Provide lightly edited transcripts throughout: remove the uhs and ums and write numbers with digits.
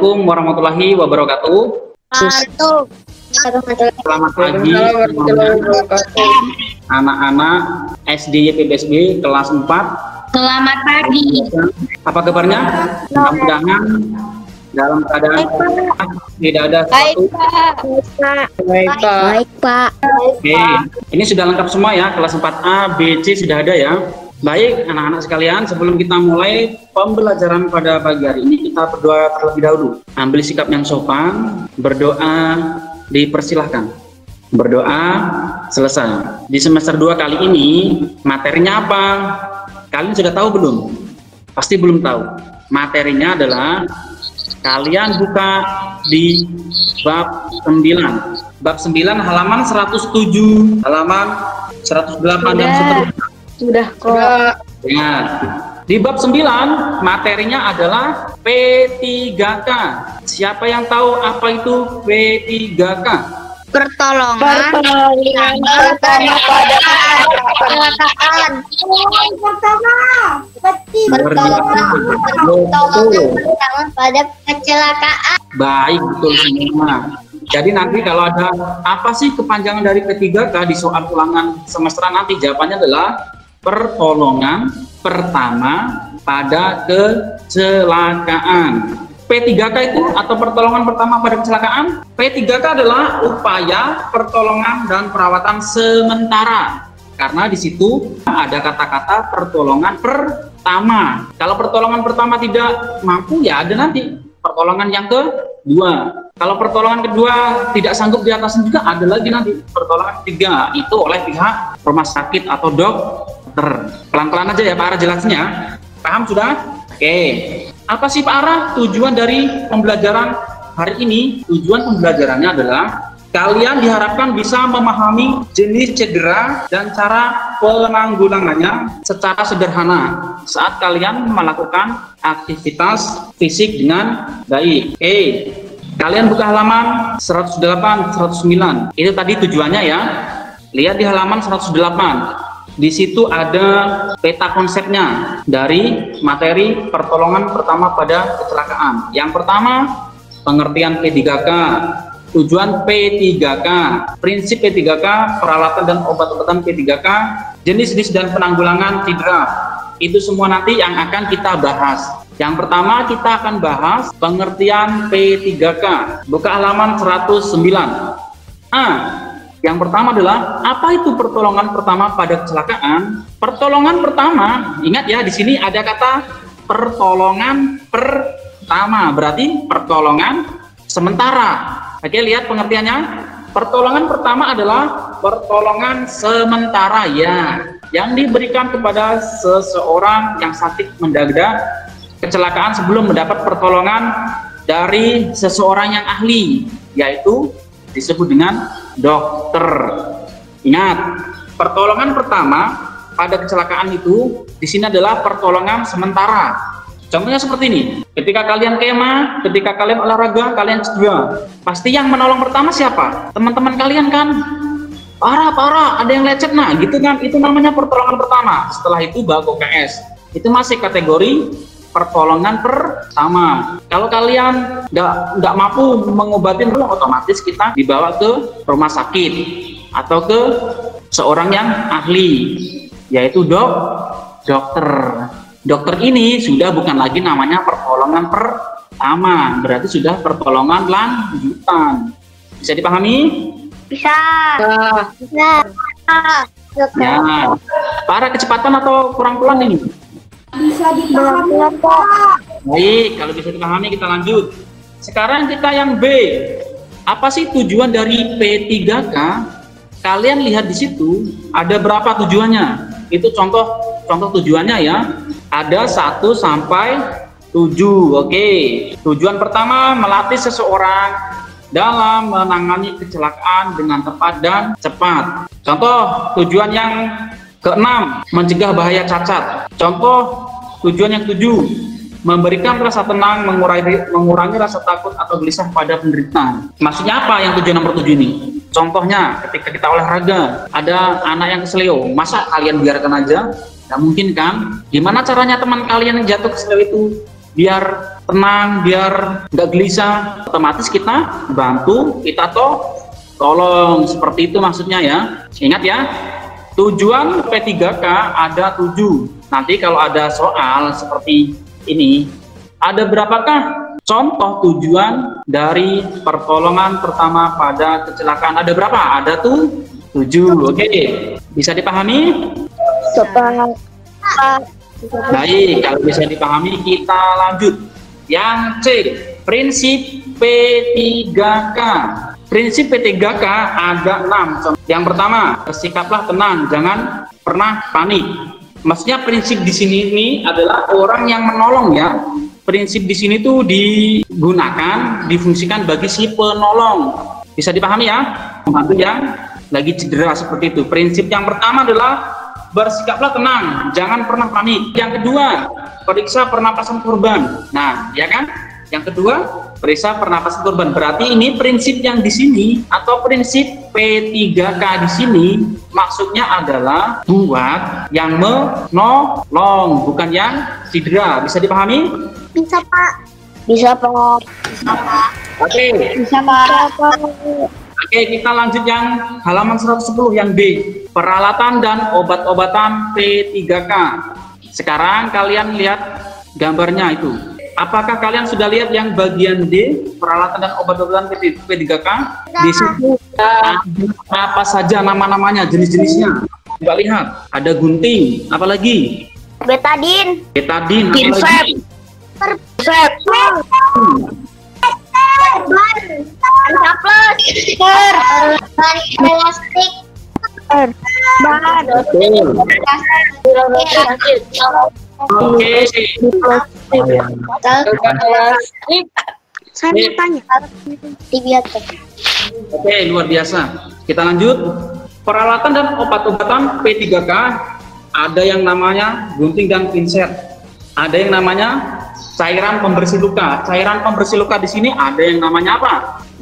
Assalamualaikum warahmatullahi wabarakatuh. Selamat pagi anak-anak SD YPBSB kelas 4. Selamat pagi. Apa kabarnya? Mudah-mudahan dalam keadaan tidak ada sesuatu. Baik, Pak. Oke, ini sudah lengkap semua ya, kelas 4A, B, C sudah ada ya. Baik, anak-anak sekalian, sebelum kita mulai pembelajaran pada pagi hari ini, kita berdoa terlebih dahulu. Ambil sikap yang sopan, berdoa dipersilahkan. Berdoa selesai. Di semester 2 kali ini, materinya apa? Kalian sudah tahu belum? Pasti belum tahu. Materinya adalah kalian buka di bab 9. Bab 9 halaman 107, halaman 108 dan seterusnya. Sudah kok. Ingat, di bab 9 materinya adalah P3K. Siapa yang tahu apa itu P3K? Pertolongan pertama pada kecelakaan. Pertolongan pada kecelakaan. Baik, betul semua. Jadi nanti kalau ada apa sih kepanjangan dari P3K di soal ulangan semesteran nanti, jawabannya adalah pertolongan pertama pada kecelakaan. P3K itu atau pertolongan pertama pada kecelakaan. P3K adalah upaya pertolongan dan perawatan sementara. Karena di situ ada kata-kata pertolongan pertama. Kalau pertolongan pertama tidak mampu, ya ada nanti pertolongan yang kedua. Kalau pertolongan kedua tidak sanggup di atasnya juga, ada lagi nanti pertolongan ketiga. Itu oleh pihak rumah sakit atau dokter. Pelan-pelan aja ya Pak Ara jelasnya. Paham sudah? Oke. Apa sih Pak Ara tujuan dari pembelajaran hari ini? Tujuan pembelajarannya adalah kalian diharapkan bisa memahami jenis cedera dan cara penanggulangannya secara sederhana saat kalian melakukan aktivitas fisik dengan baik. Oke. Kalian buka halaman 108, 109. Itu tadi tujuannya ya. Lihat di halaman 108. Di situ ada peta konsepnya dari materi pertolongan pertama pada kecelakaan. Yang pertama, pengertian P3K, tujuan P3K, prinsip P3K, peralatan dan obat-obatan P3K, jenis-jenis dan penanggulangan cedera. Itu semua nanti yang akan kita bahas. Yang pertama kita akan bahas pengertian P3K. Buka halaman 109. Yang pertama adalah apa itu pertolongan pertama pada kecelakaan? Pertolongan pertama, ingat ya di sini ada kata pertolongan pertama, berarti pertolongan sementara. Oke, lihat pengertiannya. Pertolongan pertama adalah pertolongan sementara ya, yang diberikan kepada seseorang yang sakit mendadak kecelakaan sebelum mendapat pertolongan dari seseorang yang ahli, yaitu disebut dengan dokter. Ingat, pertolongan pertama pada kecelakaan itu di sini adalah pertolongan sementara. Contohnya seperti ini, ketika kalian kemah, ketika kalian olahraga, kalian cedera, pasti yang menolong pertama siapa? Teman-teman kalian kan? Parah, ada yang lecet, nah gitu kan, itu namanya pertolongan pertama. Setelah itu baru KS, itu masih kategori pertolongan pertama. Kalau kalian nggak mampu mengobatin, otomatis kita dibawa ke rumah sakit atau ke seorang yang ahli, yaitu dokter. Dokter ini sudah bukan lagi namanya pertolongan pertama, berarti sudah pertolongan lanjutan. Bisa dipahami? Bisa. Ya. Para kecepatan atau kurang pelan ini? Bisa dipahami, Pak. Baik, kalau bisa dipahami kita lanjut. Sekarang kita yang B. Apa sih tujuan dari P3K? Kalian lihat di situ ada berapa tujuannya? Itu contoh tujuannya ya. Ada 1 sampai 7. Oke. Tujuan pertama, melatih seseorang dalam menangani kecelakaan dengan tepat dan cepat. Contoh tujuan yang ke-6, mencegah bahaya cacat. Contoh tujuan yang 7, memberikan rasa tenang, mengurangi rasa takut atau gelisah pada penderita. Maksudnya apa yang tujuan nomor 7 ini? Contohnya ketika kita olahraga, ada anak yang keseleo, masa kalian biarkan aja? Nggak mungkin kan? Gimana caranya teman kalian yang jatuh keseleo itu biar tenang, biar nggak gelisah, otomatis kita bantu, kita tolong, seperti itu maksudnya ya. Ingat ya, tujuan P3K ada 7. Nanti kalau ada soal seperti ini, ada berapakah contoh tujuan dari pertolongan pertama pada kecelakaan? Ada berapa? Ada tuh 7. Oke, bisa dipahami? Baik, kalau bisa dipahami kita lanjut. Yang C, prinsip P3K. Prinsip P3K ada 6. Yang pertama, bersikaplah tenang, jangan pernah panik. Maksudnya prinsip di sini ini adalah orang yang menolong ya. Prinsip di sini tuh digunakan, difungsikan bagi si penolong. Bisa dipahami ya? Membantu yang lagi cedera seperti itu. Prinsip yang pertama adalah bersikaplah tenang, jangan pernah panik. Yang kedua, periksa pernapasan korban. Nah, ya kan? Yang kedua, periksa pernapasan korban. Berarti ini prinsip yang di sini atau prinsip P3K di sini maksudnya adalah buat yang menolong, bukan yang cedera. Bisa dipahami? Bisa, Pak. Bisa, Pak. Bisa, Pak. Oke. Bisa, Pak. Oke, kita lanjut yang halaman 110 yang B. Peralatan dan obat-obatan P3K. Sekarang kalian lihat gambarnya itu. Apakah kalian sudah lihat yang bagian D, peralatan dan obat-obatan P3K? Di situ ada apa saja nama-namanya, jenis-jenisnya. Coba lihat, ada gunting, apalagi? Betadin. Betadin, apalagi? Ban elastik. Oke. Saya mau tanya. Oke, luar biasa. Kita lanjut. Peralatan dan obat-obatan P3K ada yang namanya gunting dan pinset. Ada yang namanya cairan pembersih luka. Cairan pembersih luka di sini ada yang namanya apa?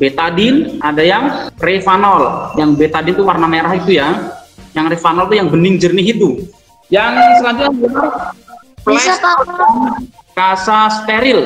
Betadin, ada yang Revanol. Yang betadin itu warna merah itu ya. Yang Revanol itu yang bening jernih itu. Yang selanjutnya adalah kasa steril.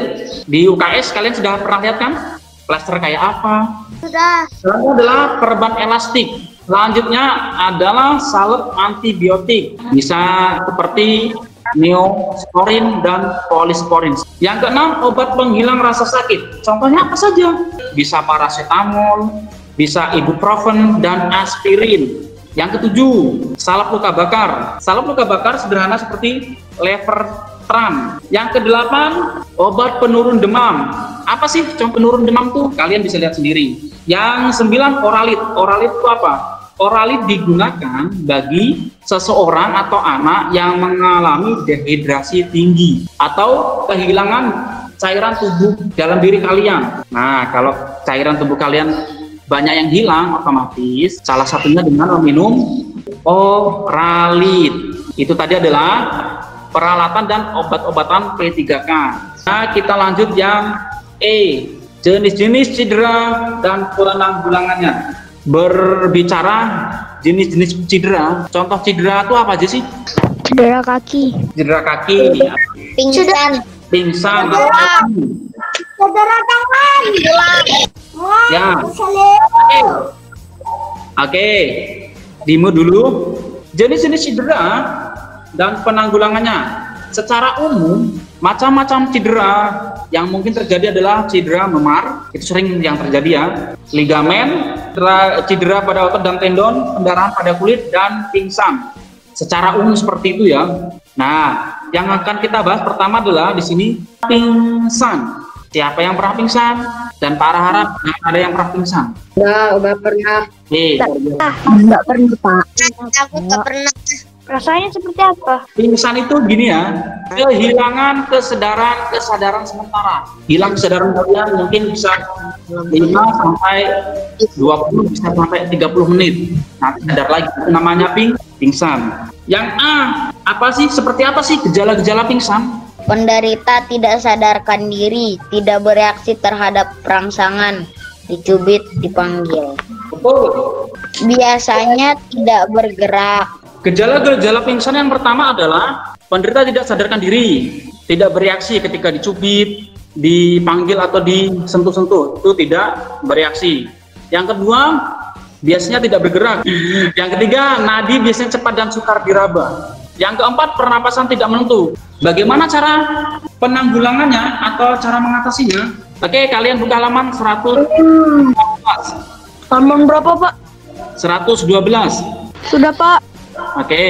Di UKS kalian sudah pernah lihat kan? Plester kayak apa? Sudah. Selanjutnya adalah perban elastik. Selanjutnya adalah salep antibiotik. Bisa seperti neosporin dan polisporin. Yang keenam, obat penghilang rasa sakit. Contohnya apa saja? Bisa paracetamol, bisa ibuprofen dan aspirin. Yang ketujuh, salep luka bakar. Salep luka bakar sederhana seperti Levertran. Yang kedelapan, obat penurun demam. Apa sih contoh penurun demam tuh? Kalian bisa lihat sendiri. Yang sembilan, oralit. Oralit itu apa? Oralit digunakan bagi seseorang atau anak yang mengalami dehidrasi tinggi atau kehilangan cairan tubuh dalam diri kalian. Nah, kalau cairan tubuh kalian banyak yang hilang, otomatis salah satunya dengan meminum oralit. Itu tadi adalah peralatan dan obat-obatan P3K. Nah, kita lanjut yang E, jenis-jenis cedera dan penanggulangannya. Berbicara jenis-jenis cedera, contoh cedera itu apa aja sih? Cedera kaki. Cedera kaki, Pingsan. pingsan, Cedera tangan. ya. Oke, Dimo dulu. Jenis-jenis cedera dan penanggulangannya. Secara umum, macam-macam cedera yang mungkin terjadi adalah cedera memar, itu sering yang terjadi ya. Ligamen, cedera pada otot dan tendon, pendarahan pada kulit, dan pingsan. Secara umum seperti itu ya. Nah, yang akan kita bahas pertama adalah di sini pingsan. Siapa yang pernah pingsan? Dan Pak harap ada yang pernah pingsan. Udah pernah. Enggak pernah, Pak. Aku tak pernah. Rasanya seperti apa? Pingsan itu gini ya, kehilangan kesadaran sementara. Hilang kesadaran kalian mungkin bisa 5 sampai 20, bisa sampai 30 menit. Nanti sadar lagi, itu namanya pingsan. Yang A, seperti apa sih gejala-gejala pingsan? Penderita tidak sadarkan diri, tidak bereaksi terhadap rangsangan, dicubit, dipanggil. Betul. Biasanya tidak bergerak. Gejala-gejala pingsan yang pertama adalah penderita tidak sadarkan diri. tidak bereaksi ketika dicubit, dipanggil atau disentuh-sentuh, itu tidak bereaksi. Yang kedua, biasanya tidak bergerak. Yang ketiga, nadi biasanya cepat dan sukar diraba. Yang keempat, pernapasan tidak menentu. Bagaimana cara penanggulangannya atau cara mengatasinya? Oke, kalian buka halaman 112. Halaman berapa, Pak? 112. Sudah, Pak. Oke,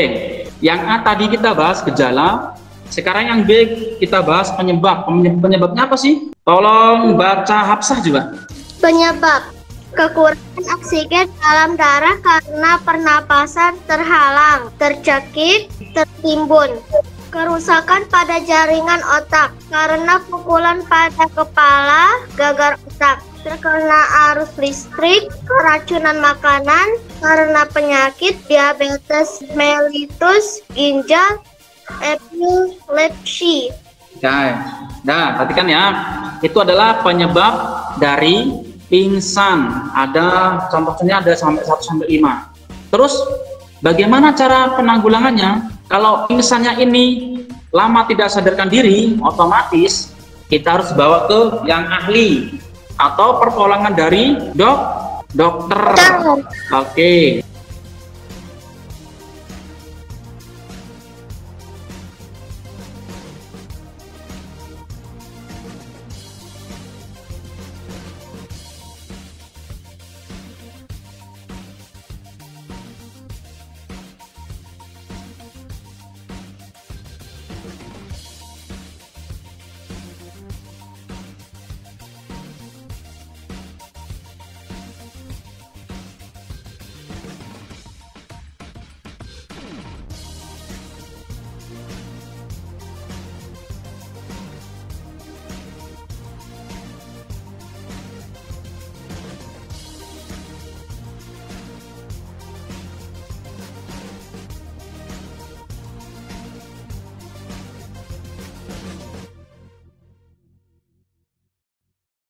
yang A tadi kita bahas gejala. Sekarang yang B kita bahas penyebab. Penyebabnya apa sih? Tolong baca Hafsah juga. Penyebab kekurangan oksigen dalam darah karena pernapasan terhalang, tercekik, tertimbun. Kerusakan pada jaringan otak karena pukulan pada kepala, gagal otak. Terkena arus listrik, keracunan makanan, karena penyakit diabetes mellitus, ginjal, epilepsi. Nah, perhatikan ya, itu adalah penyebab dari pingsan. Ada contohnya ada sampai 1 sampai 5. Terus bagaimana cara penanggulangannya? Kalau pingsannya ini lama tidak sadarkan diri, otomatis kita harus bawa ke yang ahli atau pertolongan dari dokter. Oke.